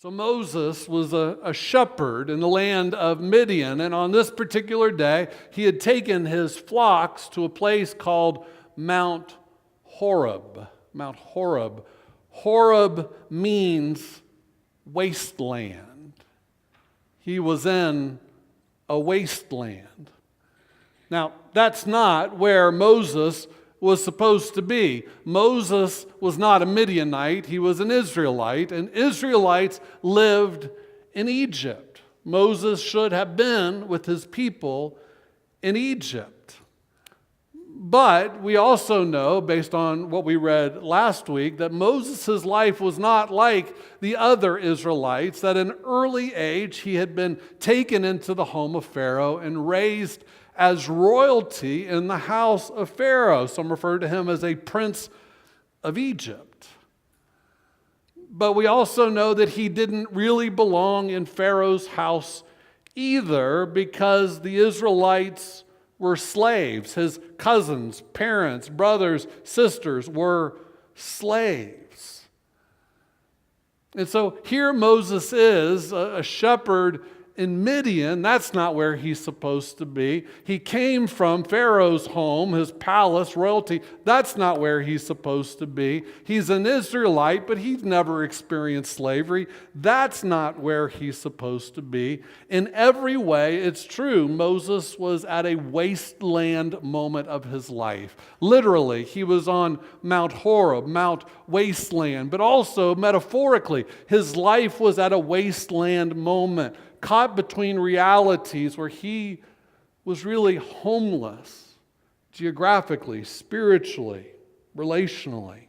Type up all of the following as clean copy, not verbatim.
So Moses was a shepherd in the land of Midian, and on this particular day, he had taken his flocks to a place called Mount Horeb. Mount Horeb. Horeb means wasteland. He was in a wasteland. Now, that's not where Moses was supposed to be. Moses was not a Midianite, he was an Israelite, and Israelites lived in Egypt. Moses should have been with his people in Egypt. But we also know, based on what we read last week, that Moses' life was not like the other Israelites, that at an early age he had been taken into the home of Pharaoh and raised as royalty in the house of Pharaoh. Some refer to him as a prince of Egypt. But we also know that he didn't really belong in Pharaoh's house either, because the Israelites were slaves. His cousins, parents, brothers, sisters were slaves. And so here Moses is, a shepherd in Midian. That's not where he's supposed to be. He came from Pharaoh's home, his palace, royalty. That's not where he's supposed to be. He's an Israelite, but he's never experienced slavery. That's not where he's supposed to be. In every way, it's true, Moses was at a wasteland moment of his life. Literally, he was on Mount Horeb, Mount Wasteland, but also metaphorically, his life was at a wasteland moment, caught between realities where he was really homeless, geographically, spiritually, relationally.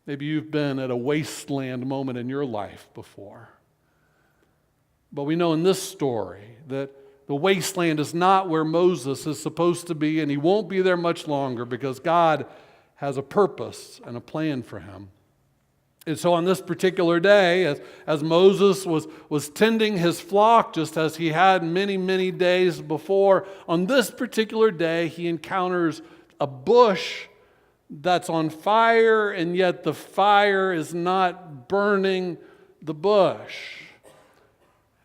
Maybe you've been at a wasteland moment in your life before. But we know in this story that the wasteland is not where Moses is supposed to be, and he won't be there much longer because God has a purpose and a plan for him. And so on this particular day, as Moses was tending his flock, just as he had many, many days before, on this particular day, he encounters a bush that's on fire, and yet the fire is not burning the bush.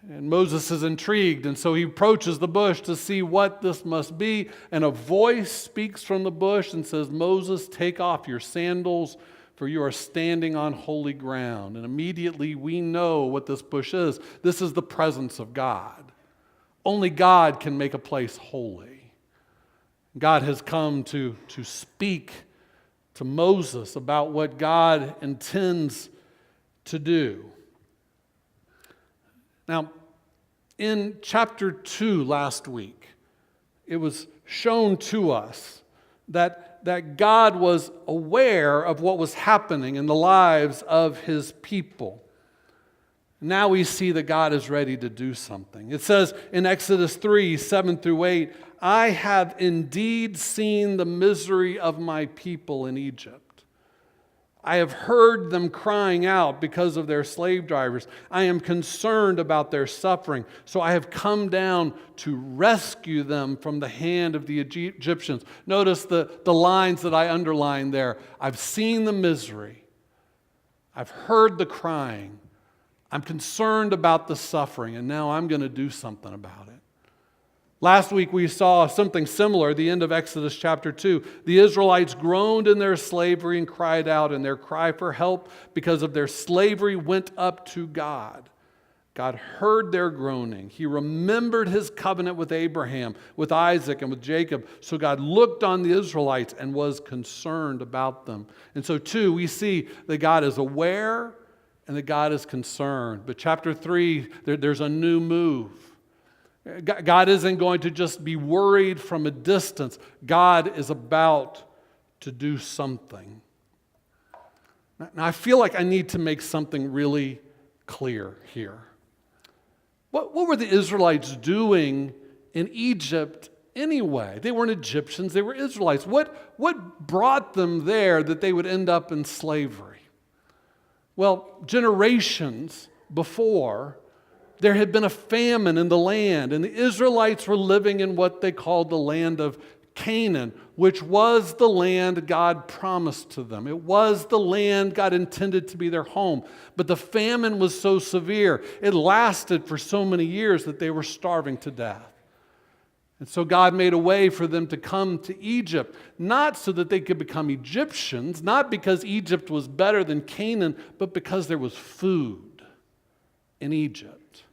And Moses is intrigued, and so he approaches the bush to see what this must be, and a voice speaks from the bush and says, "Moses, take off your sandals, for you are standing on holy ground." And immediately we know what this bush is. This is the presence of God. Only God can make a place holy. God has come to speak to Moses about what God intends to do. Now, in chapter 2 last week, it was shown to us that God was aware of what was happening in the lives of his people. Now we see that God is ready to do something. It says in Exodus 3, 7 through 8, "I have indeed seen the misery of my people in Egypt. I have heard them crying out because of their slave drivers. I am concerned about their suffering. So I have come down to rescue them from the hand of the Egyptians." Notice the lines that I underlined there. I've seen the misery. I've heard the crying. I'm concerned about the suffering, and now I'm going to do something about it. Last week we saw something similar at the end of Exodus chapter 2. The Israelites groaned in their slavery and cried out, and their cry for help because of their slavery went up to God. God heard their groaning. He remembered his covenant with Abraham, with Isaac, and with Jacob. So God looked on the Israelites and was concerned about them. And so too, we see that God is aware and that God is concerned. But chapter 3, there's a new move. God isn't going to just be worried from a distance. God is about to do something. Now, I feel like I need to make something really clear here. What were the Israelites doing in Egypt anyway? They weren't Egyptians, they were Israelites. What brought them there that they would end up in slavery? Well, generations before, there had been a famine in the land, and the Israelites were living in what they called the land of Canaan, which was the land God promised to them. It was the land God intended to be their home. But the famine was so severe, it lasted for so many years that they were starving to death. And so God made a way for them to come to Egypt, not so that they could become Egyptians, not because Egypt was better than Canaan, but because there was food in Egypt.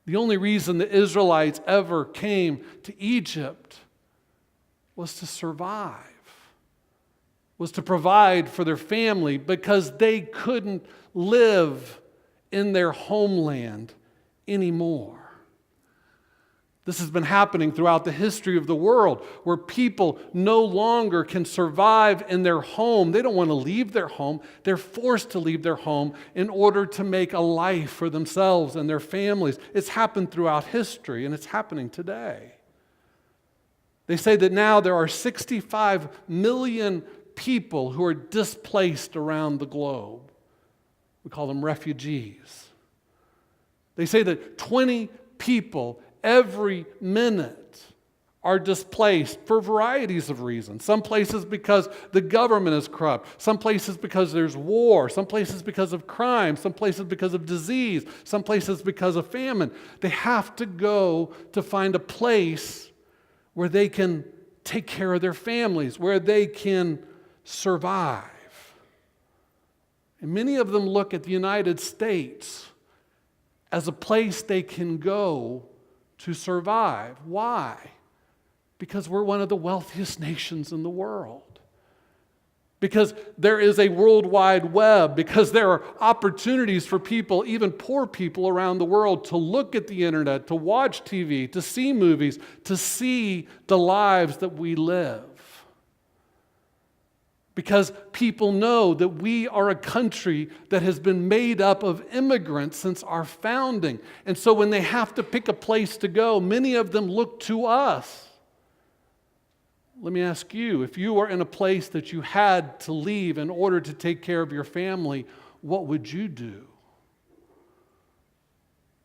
The only reason the Israelites ever came to Egypt was to survive, was to provide for their family, because they couldn't live in their homeland anymore. This has been happening throughout the history of the world, where people no longer can survive in their home. They don't want to leave their home. They're forced to leave their home in order to make a life for themselves and their families. It's happened throughout history, and it's happening today. They say that now there are 65 million people who are displaced around the globe. We call them refugees. They say that 20 people every minute are displaced for varieties of reasons. Some places because the government is corrupt. Some places because there's war. Some places because of crime. Some places because of disease. Some places because of famine. They have to go to find a place where they can take care of their families, where they can survive. And many of them look at the United States as a place they can go to survive. Why? Because we're one of the wealthiest nations in the world. Because there is a worldwide web. Because there are opportunities for people, even poor people around the world, to look at the internet, to watch TV, to see movies, to see the lives that we live. Because people know that we are a country that has been made up of immigrants since our founding. And so when they have to pick a place to go, many of them look to us. Let me ask you, if you were in a place that you had to leave in order to take care of your family, what would you do?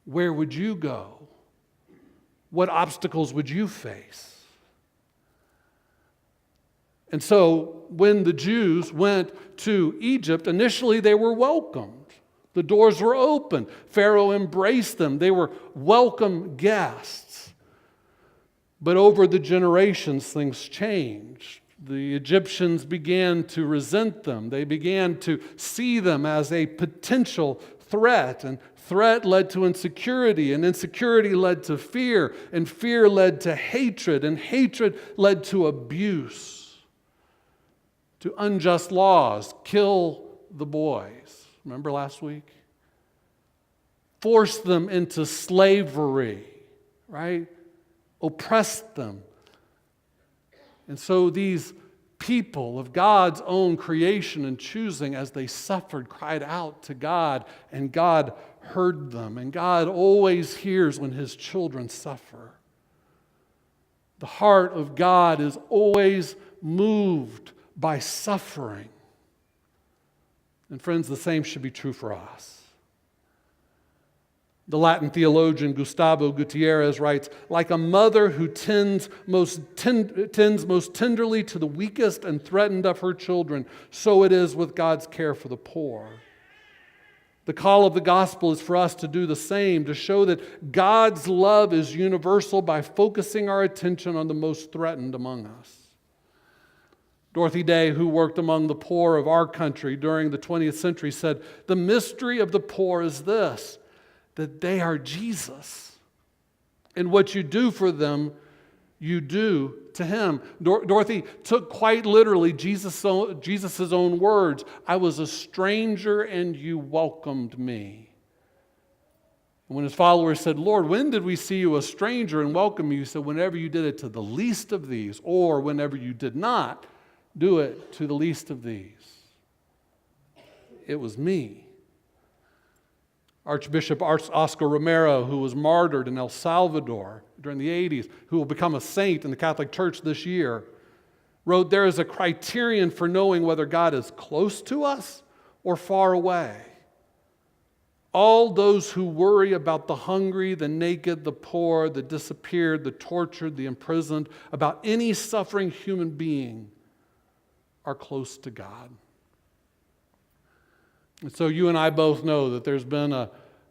Where would you go? What obstacles would you face? And so when the Jews went to Egypt, initially they were welcomed. The doors were open. Pharaoh embraced them. They were welcome guests. But over the generations, things changed. The Egyptians began to resent them. They began to see them as a potential threat. And threat led to insecurity, and insecurity led to fear, and fear led to hatred, and hatred led to abuse, to unjust laws. Kill the boys. Remember last week? Force them into slavery, right? Oppress them. And so these people of God's own creation and choosing, as they suffered, cried out to God, and God heard them. And God always hears when His children suffer. The heart of God is always moved by suffering. And friends, the same should be true for us. The Latin theologian Gustavo Gutierrez writes, like a mother who tends most tenderly to the weakest and threatened of her children, so it is with God's care for the poor. The call of the gospel is for us to do the same, to show that God's love is universal by focusing our attention on the most threatened among us. Dorothy Day, who worked among the poor of our country during the 20th century, said, the mystery of the poor is this, that they are Jesus. And what you do for them, you do to Him. Dorothy took quite literally Jesus' own words, I was a stranger and you welcomed me. And when His followers said, Lord, when did we see you a stranger and welcome you? He said, whenever you did it to the least of these, or whenever you did not do it to the least of these. It was me. Archbishop Oscar Romero, who was martyred in El Salvador during the 80s, who will become a saint in the Catholic Church this year, wrote, there is a criterion for knowing whether God is close to us or far away. All those who worry about the hungry, the naked, the poor, the disappeared, the tortured, the imprisoned, about any suffering human being are close to God. And so you and I both know that there's been a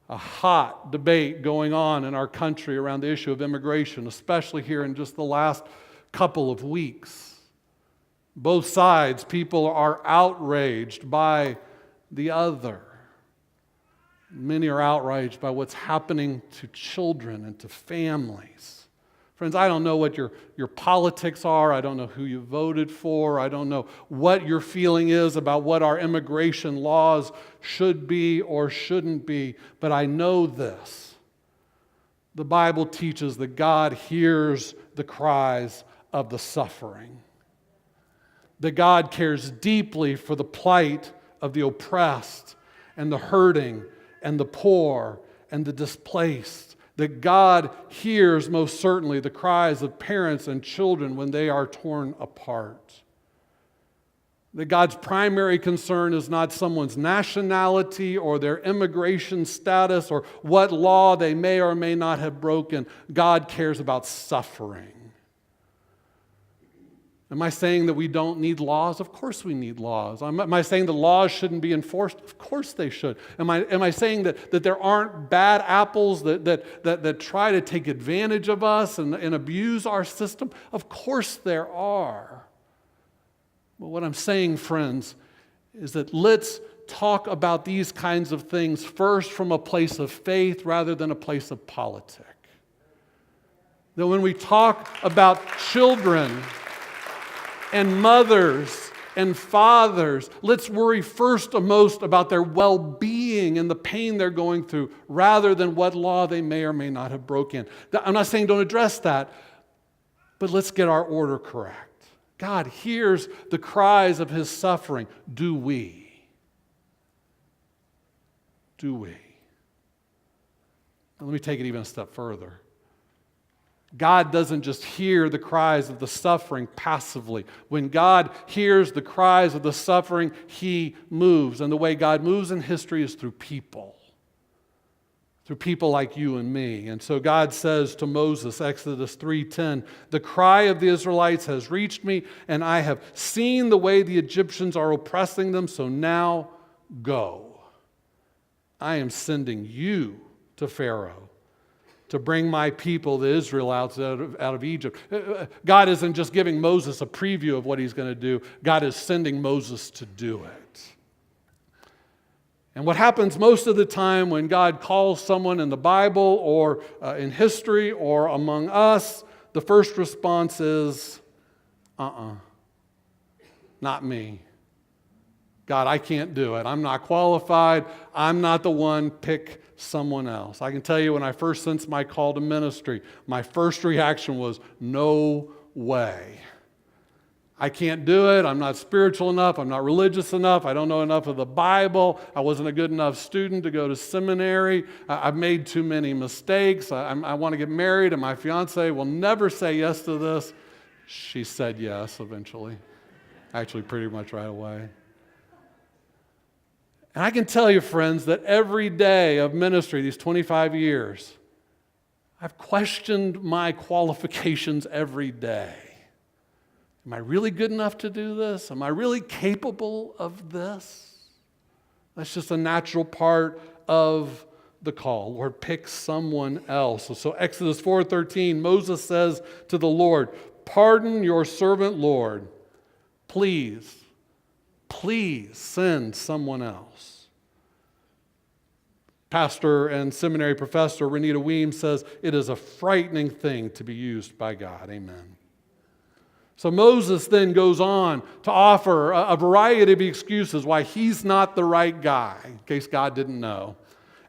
hot debate going on in our country around the issue of immigration, especially here in just the last couple of weeks. Both sides, people are outraged by the other. Many are outraged by what's happening to children and to families. Friends, I don't know what your politics are. I don't know who you voted for. I don't know what your feeling is about what our immigration laws should be or shouldn't be. But I know this. The Bible teaches that God hears the cries of the suffering. That God cares deeply for the plight of the oppressed and the hurting and the poor and the displaced. That God hears most certainly the cries of parents and children when they are torn apart. That God's primary concern is not someone's nationality or their immigration status or what law they may or may not have broken. God cares about suffering. Am I saying that we don't need laws? Of course we need laws. Am I saying the laws shouldn't be enforced? Of course they should. Am I saying that there aren't bad apples that try to take advantage of us and abuse our system? Of course there are. But what I'm saying, friends, is that let's talk about these kinds of things first from a place of faith rather than a place of politics. That when we talk about children and mothers and fathers, let's worry first and most about their well-being and the pain they're going through rather than what law they may or may not have broken. I'm not saying don't address that, but let's get our order correct. God hears the cries of his suffering. Do we? Do we? Now, let me take it even a step further. God doesn't just hear the cries of the suffering passively. When God hears the cries of the suffering, he moves. And the way God moves in history is through people. Through people like you and me. And so God says to Moses, Exodus 3:10, "The cry of the Israelites has reached me, and I have seen the way the Egyptians are oppressing them, so now go. I am sending you to Pharaoh to bring my people, the Israelites, out of Egypt." God isn't just giving Moses a preview of what he's going to do. God is sending Moses to do it. And what happens most of the time when God calls someone in the Bible or in history or among us, the first response is, not me. God, I can't do it. I'm not qualified. I'm not the one. Pick someone else. I can tell you when I first sensed my call to ministry, my first reaction was, no way. I can't do it. I'm not spiritual enough. I'm not religious enough. I don't know enough of the Bible. I wasn't a good enough student to go to seminary. I've made too many mistakes. I want to get married, and my fiance will never say yes to this. She said yes eventually. Actually, pretty much right away. And I can tell you, friends, that every day of ministry, these 25 years, I've questioned my qualifications every day. Am I really good enough to do this? Am I really capable of this? That's just a natural part of the call. Lord, pick someone else. So Exodus 4:13, Moses says to the Lord, "Pardon your servant, Lord. Please send someone else." Pastor and seminary professor Renita Weems says, "It is a frightening thing to be used by God." Amen. So Moses then goes on to offer a variety of excuses why he's not the right guy, in case God didn't know.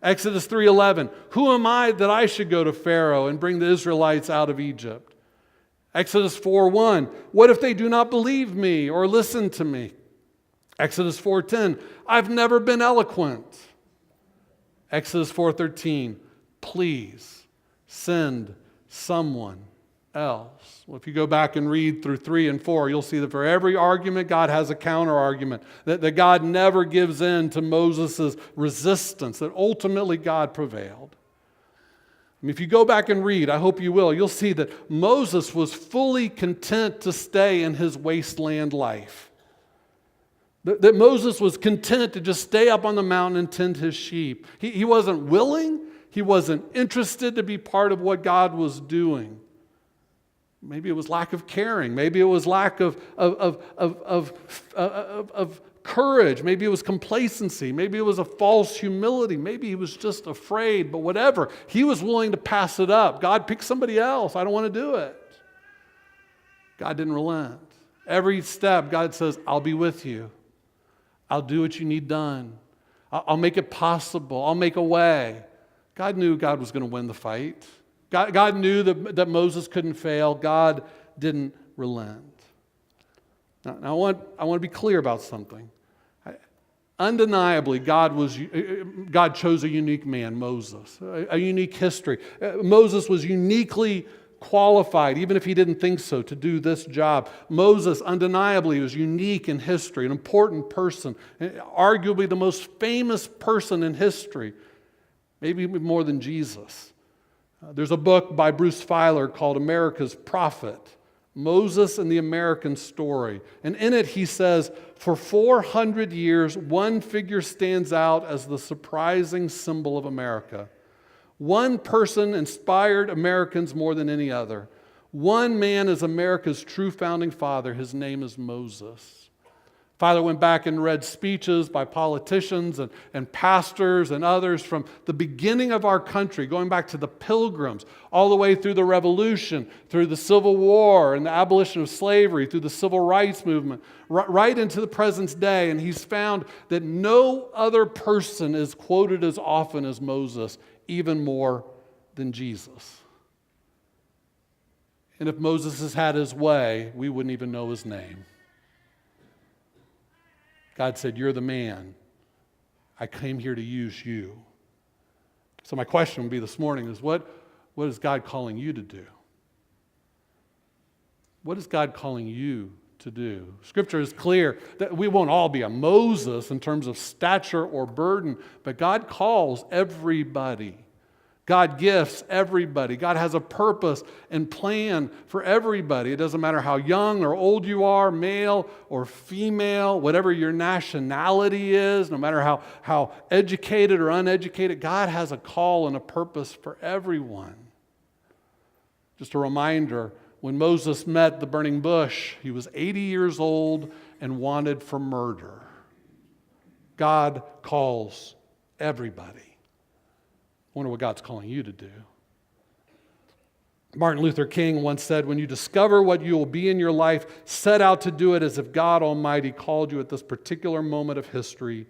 Exodus 3:11, "Who am I that I should go to Pharaoh and bring the Israelites out of Egypt?" Exodus 4:1, "What if they do not believe me or listen to me?" Exodus 4:10, "I've never been eloquent." Exodus 4:13, "Please send someone else. Well, if you go back and read through 3 and 4, you'll see that for every argument, God has a counter argument, that God never gives in to Moses' resistance, that ultimately God prevailed. I mean, if you go back and read, I hope you will, you'll see that Moses was fully content to stay in his wasteland life. That Moses was content to just stay up on the mountain and tend his sheep. He wasn't willing, he wasn't interested to be part of what God was doing. Maybe it was lack of caring. Maybe it was lack of courage. Maybe it was complacency. Maybe it was a false humility. Maybe he was just afraid. But whatever, he was willing to pass it up. God, pick somebody else. I don't want to do it. God didn't relent. Every step, God says, I'll be with you. I'll do what you need done. I'll make it possible. I'll make a way. God knew God was going to win the fight. God knew that Moses couldn't fail. God didn't relent. Now I want to be clear about something. Undeniably, God chose a unique man, Moses, a unique history. Moses was uniquely qualified, even if he didn't think so, to do this job. Moses undeniably was unique in history, an important person, arguably the most famous person in history, maybe more than Jesus. There's a book by Bruce Feiler called America's Prophet, Moses and the American Story. And in it he says, for 400 years, one figure stands out as the surprising symbol of America. One person inspired Americans more than any other. One man is America's true founding father. His name is Moses. Father went back and read speeches by politicians and pastors and others from the beginning of our country, going back to the Pilgrims, all the way through the Revolution, through the Civil War and the abolition of slavery, through the Civil Rights Movement, right into the present day. And he's found that no other person is quoted as often as Moses, even more than Jesus. And if Moses has had his way, we wouldn't even know his name. God said, you're the man. I came here to use you. So my question would be this morning is, what is God calling you to do? What is God calling you to do? Scripture is clear that we won't all be a Moses in terms of stature or burden, but God calls everybody. God gifts everybody. God has a purpose and plan for everybody. It doesn't matter how young or old you are, male or female, whatever your nationality is, no matter how educated or uneducated, God has a call and a purpose for everyone. Just a reminder, when Moses met the burning bush, he was 80 years old and wanted for murder. God calls everybody. I wonder what God's calling you to do. Martin Luther King once said, when you discover what you will be in your life, set out to do it as if God Almighty called you at this particular moment of history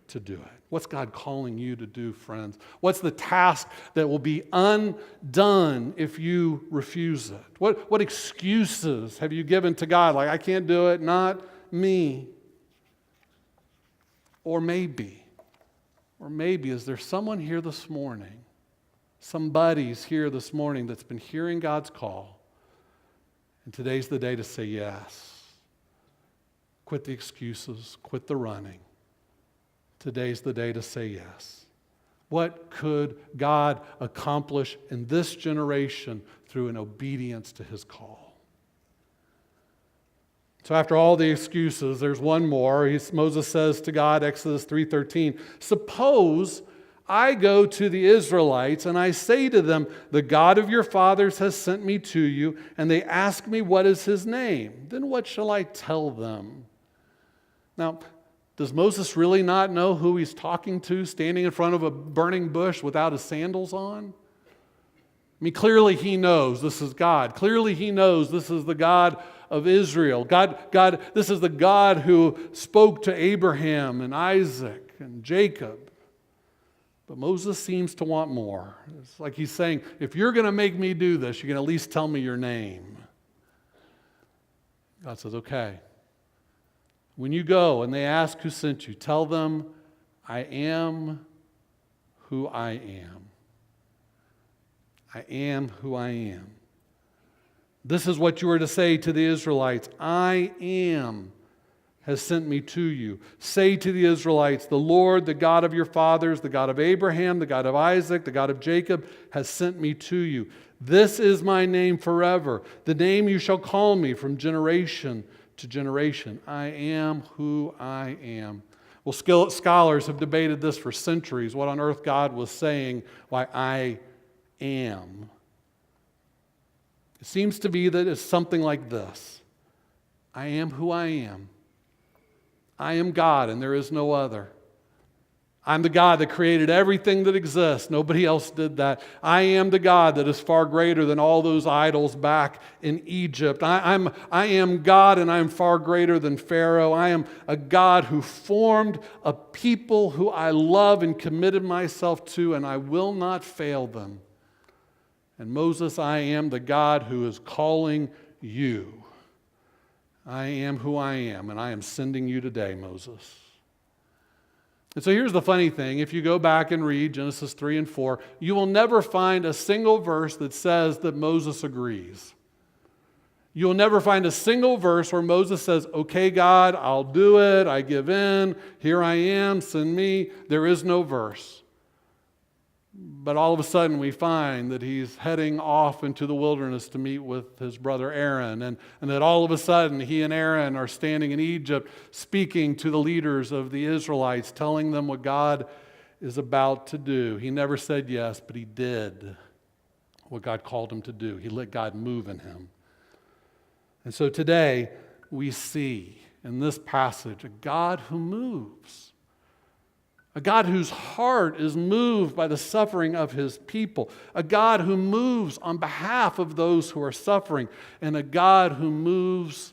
to do it. What's God calling you to do, friends? What's the task that will be undone if you refuse it? What excuses have you given to God? Like, I can't do it, not me. Or maybe, is there someone here this morning, somebody's here this morning that's been hearing God's call, and today's the day to say yes. Quit the excuses, quit the running. Today's the day to say yes. What could God accomplish in this generation through an obedience to his call? So after all the excuses, there's one more. Moses says to God, Exodus 3:13, suppose I go to the Israelites and I say to them, the God of your fathers has sent me to you, and they ask me, what is his name? Then what shall I tell them? Now, does Moses really not know who he's talking to, standing in front of a burning bush without his sandals on? I mean, clearly he knows this is God. Clearly he knows this is the God of Israel. God, this is the God who spoke to Abraham and Isaac and Jacob. But Moses seems to want more. It's like he's saying, if you're going to make me do this, you're going to at least tell me your name. God says, okay. When you go and they ask who sent you, tell them, I am who I am. I am who I am. This is what you are to say to the Israelites. I am has sent me to you. Say to the Israelites, the Lord, the God of your fathers, the God of Abraham, the God of Isaac, the God of Jacob, has sent me to you. This is my name forever, the name you shall call me from generation to generation. I am who I am. Well, scholars have debated this for centuries, what on earth God was saying by I am. It seems to be that it's something like this. I am who I am. I am God and there is no other. I'm the God that created everything that exists. Nobody else did that. I am the God that is far greater than all those idols back in Egypt. I am God and I am far greater than Pharaoh. I am a God who formed a people who I love and committed myself to, and I will not fail them. And Moses, I am the God who is calling you. I am who I am, and I am sending you today, Moses. And so here's the funny thing. If you go back and read Genesis 3 and 4, you will never find a single verse that says that Moses agrees. You'll never find a single verse where Moses says, okay, God, I'll do it. I give in. Here I am. Send me. There is no verse. But all of a sudden we find that he's heading off into the wilderness to meet with his brother Aaron. And that all of a sudden he and Aaron are standing in Egypt speaking to the leaders of the Israelites, telling them what God is about to do. He never said yes, but he did what God called him to do. He let God move in him. And so today we see in this passage a God who moves. A God whose heart is moved by the suffering of his people. A God who moves on behalf of those who are suffering. And a God who moves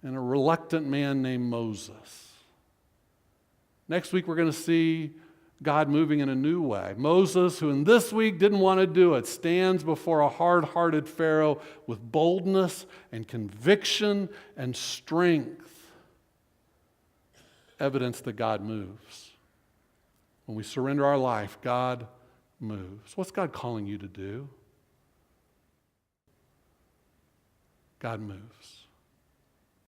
in a reluctant man named Moses. Next week we're going to see God moving in a new way. Moses, who in this week didn't want to do it, stands before a hard-hearted Pharaoh with boldness and conviction and strength. Evidence that God moves. When we surrender our life, God moves. What's God calling you to do? God moves.